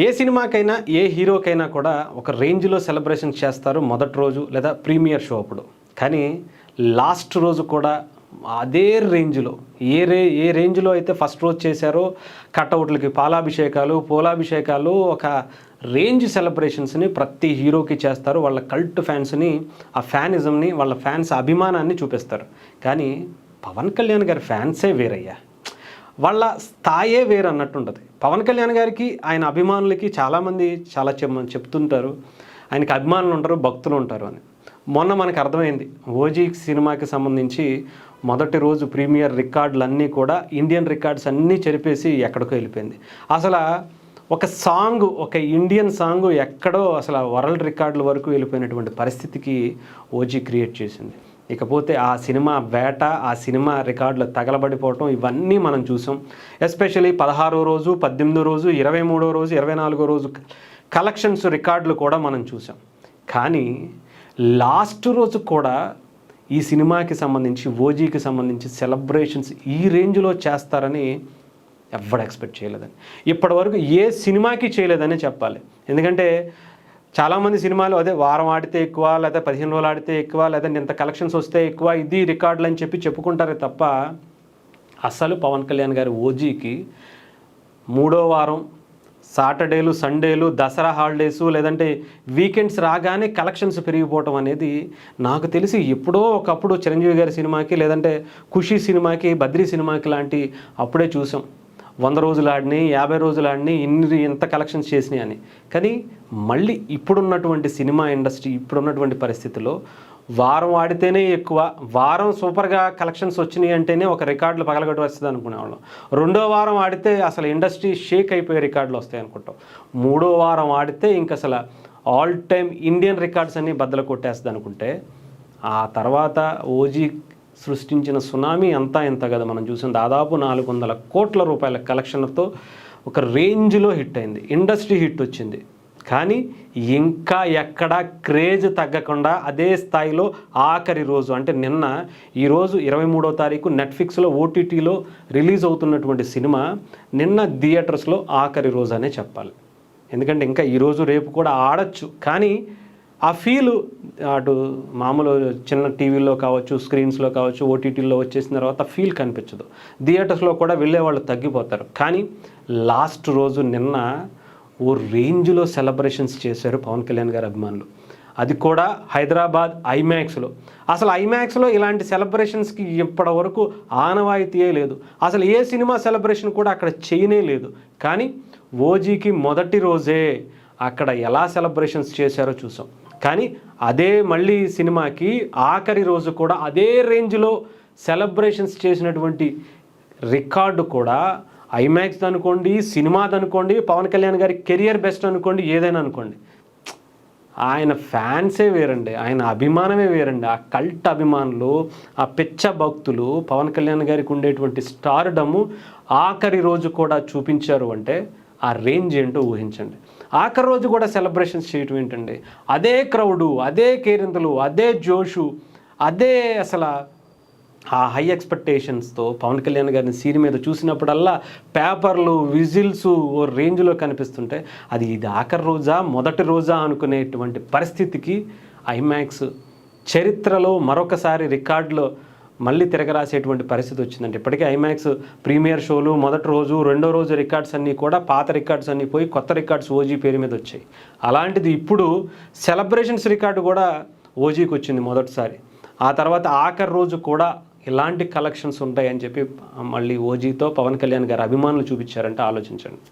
ఏ సినిమాకైనా ఏ హీరోకైనా కూడా ఒక రేంజ్లో సెలబ్రేషన్ చేస్తారు మొదటి రోజు లేదా ప్రీమియర్ షో అప్పుడు. కానీ లాస్ట్ రోజు కూడా అదే రేంజ్లో ఏ రేంజ్లో అయితే ఫస్ట్ రోజు చేశారో కట్అవుట్లకి పాలాభిషేకాలు పూలాభిషేకాలు ఒక రేంజ్ సెలబ్రేషన్స్ని ప్రతి హీరోకి చేస్తారు. వాళ్ళ కల్ట్ ఫ్యాన్స్ని, ఆ ఫ్యానిజంని, వాళ్ళ ఫ్యాన్స్ అభిమానాన్ని చూపిస్తారు. కానీ పవన్ కళ్యాణ్ గారి ఫ్యాన్సే వేరయ్యా, వాళ్ళ స్థాయే వేరు అన్నట్టు ఉంటుంది. పవన్ కళ్యాణ్ గారికి ఆయన అభిమానులకి చాలామంది చాలా చెప్తుంటారు, ఆయనకి అభిమానులు ఉంటారు, భక్తులు ఉంటారు అని. మొన్న మనకు అర్థమైంది, ఓజీ సినిమాకి సంబంధించి మొదటి రోజు ప్రీమియర్ రికార్డులన్నీ కూడా ఇండియన్ రికార్డ్స్ అన్నీ చెరిపేసి ఎక్కడికో వెళ్ళిపోయింది. అసలు ఒక సాంగ్, ఒక ఇండియన్ సాంగ్ ఎక్కడో అసలు వరల్డ్ రికార్డుల వరకు వెళ్ళిపోయినటువంటి పరిస్థితికి ఓజీ క్రియేట్ చేసింది. ఇకపోతే ఆ సినిమా వేట, ఆ సినిమా రికార్డులు తగలబడిపోవటం ఇవన్నీ మనం చూసాం. ఎస్పెషలీ 16వ రోజు, 18వ రోజు, 23వ రోజు, 24వ రోజు కలెక్షన్స్ రికార్డులు కూడా మనం చూసాం. కానీ లాస్ట్ రోజు కూడా ఈ సినిమాకి సంబంధించి, ఓజీకి సంబంధించి సెలబ్రేషన్స్ ఈ రేంజ్లో చేస్తారని ఎవరు ఎక్స్పెక్ట్ చేయలేదని, ఇప్పటివరకు ఏ సినిమాకి చేయలేదని చెప్పాలి. ఎందుకంటే చాలామంది సినిమాలు అదే వారం ఆడితే ఎక్కువ, లేదా 15 రోజులు ఆడితే ఎక్కువ, లేదా ఇంత కలెక్షన్స్ వస్తే ఎక్కువ, ఇది రికార్డులు అని చెప్పుకుంటారే తప్ప అసలు పవన్ కళ్యాణ్ గారి ఓజీకి 3వ వారం, సాటర్డేలు, సండేలు, దసరా హాలిడేసు, లేదంటే వీకెండ్స్ రాగానే కలెక్షన్స్ పెరిగిపోవటం అనేది నాకు తెలిసి ఎప్పుడో ఒకప్పుడు చిరంజీవి గారి సినిమాకి, లేదంటే ఖుషీ సినిమాకి, బద్రీ సినిమాకి లాంటి అప్పుడే చూసాం. 100 రోజులు ఆడినాయి, 50 రోజులు ఆడినాయి, ఎంత కలెక్షన్స్ చేసినాయి అని. కానీ మళ్ళీ ఇప్పుడున్నటువంటి సినిమా ఇండస్ట్రీ, ఇప్పుడున్నటువంటి పరిస్థితుల్లో వారం ఆడితేనే ఎక్కువ, వారం సూపర్గా కలెక్షన్స్ వచ్చినాయి అంటేనే ఒక రికార్డులు పగలగొట్టి వస్తుంది అనుకునేవాళ్ళం. 2వ వారం ఆడితే అసలు ఇండస్ట్రీ షేక్ అయిపోయే రికార్డులు వస్తాయి అనుకుంటాం. 3వ వారం ఆడితే ఇంక అసలు ఆల్ టైమ్ ఇండియన్ రికార్డ్స్ అన్నీ బద్దలు కొట్టేస్తుంది అనుకుంటే, ఆ తర్వాత ఓజీ సృష్టించిన సునామీ అంతా ఇంత కదా మనం చూసాం. దాదాపు 400 కోట్ల రూపాయల కలెక్షన్తో ఒక రేంజ్లో హిట్ అయింది, ఇండస్ట్రీ హిట్ వచ్చింది. కానీ ఇంకా ఎక్కడా క్రేజ్ తగ్గకుండా అదే స్థాయిలో ఆఖరి రోజు అంటే నిన్న, ఈరోజు 23వ తారీఖు నెట్ఫ్లిక్స్లో ఓటీటీలో రిలీజ్ అవుతున్నటువంటి సినిమా నిన్న థియేటర్స్లో ఆఖరి రోజు అనే చెప్పాలి. ఎందుకంటే ఇంకా ఈరోజు రేపు కూడా ఆడచ్చు, కానీ ఆ ఫీలు అటు మామూలు చిన్న టీవీలో కావచ్చు, స్క్రీన్స్లో కావచ్చు, ఓటీటీలో వచ్చేసిన తర్వాత ఫీల్ కనిపించదు. థియేటర్స్లో కూడా వెళ్ళే వాళ్ళు తగ్గిపోతారు. కానీ లాస్ట్ రోజు నిన్న ఓ రేంజ్లో సెలబ్రేషన్స్ చేశారు పవన్ కళ్యాణ్ గారి అభిమానులు. అది కూడా హైదరాబాద్ ఐమాక్స్లో. అసలు ఐమాక్స్లో ఇలాంటి సెలబ్రేషన్స్కి ఇప్పటి వరకు ఆనవాయితీయే లేదు. అసలు ఏ సినిమా సెలబ్రేషన్ కూడా అక్కడ చేయనే లేదు. కానీ ఓజీకి మొదటి రోజే అక్కడ ఎలా సెలబ్రేషన్స్ చేశారో చూసాం. కానీ అదే మళ్ళీ సినిమాకి ఆఖరి రోజు కూడా అదే రేంజ్లో సెలబ్రేషన్స్ చేసినటువంటి రికార్డు కూడా ఐమాక్స్ అనుకోండి, సినిమాది అనుకోండి, పవన్ కళ్యాణ్ గారి కెరియర్ బెస్ట్ అనుకోండి, ఏదైనా అనుకోండి, ఆయన ఫ్యాన్సే వేరండి, ఆయన అభిమానమే వేరండి. ఆ కల్ట్ అభిమానులు, ఆ పిచ్చ భక్తులు పవన్ కళ్యాణ్ గారికి ఉండేటువంటి స్టార్డము ఆఖరి రోజు కూడా చూపించారు అంటే ఆ రేంజ్ ఏంటో ఊహించండి. ఆఖరి రోజు కూడా సెలబ్రేషన్స్ చేయటం ఏంటండి, అదే క్రౌడు, అదే కేరింతలు, అదే జోషు, అదే అసలు ఆ హై ఎక్స్పెక్టేషన్స్తో పవన్ కళ్యాణ్ గారిని సీన్ మీద చూసినప్పుడల్లా పేపర్లు, విజిల్స్ ఓ రేంజ్లో కనిపిస్తుంటే అది ఇది ఆఖరి రోజా మొదటి రోజా అనుకునేటువంటి పరిస్థితికి ఐమాక్స్ చరిత్రలో మరొకసారి రికార్డులో మళ్ళీ తిరగరాసేటువంటి పరిస్థితి వచ్చిందంటే. ఇప్పటికే ఐమాక్స్ ప్రీమియర్ షోలు మొదటి రోజు, 2వ రోజు రికార్డ్స్ అన్నీ కూడా పాత రికార్డ్స్ అన్నీ పోయి కొత్త రికార్డ్స్ ఓజీ పేరు మీద వచ్చాయి. అలాంటిది ఇప్పుడు సెలబ్రేషన్స్ రికార్డు కూడా ఓజీకి వచ్చింది మొదటిసారి. ఆ తర్వాత ఆఖరి రోజు కూడా ఇలాంటి కలెక్షన్స్ ఉంటాయని చెప్పి మళ్ళీ ఓజీతో పవన్ కళ్యాణ్ గారి అభిమానులు చూపించారంటే ఆలోచించండి.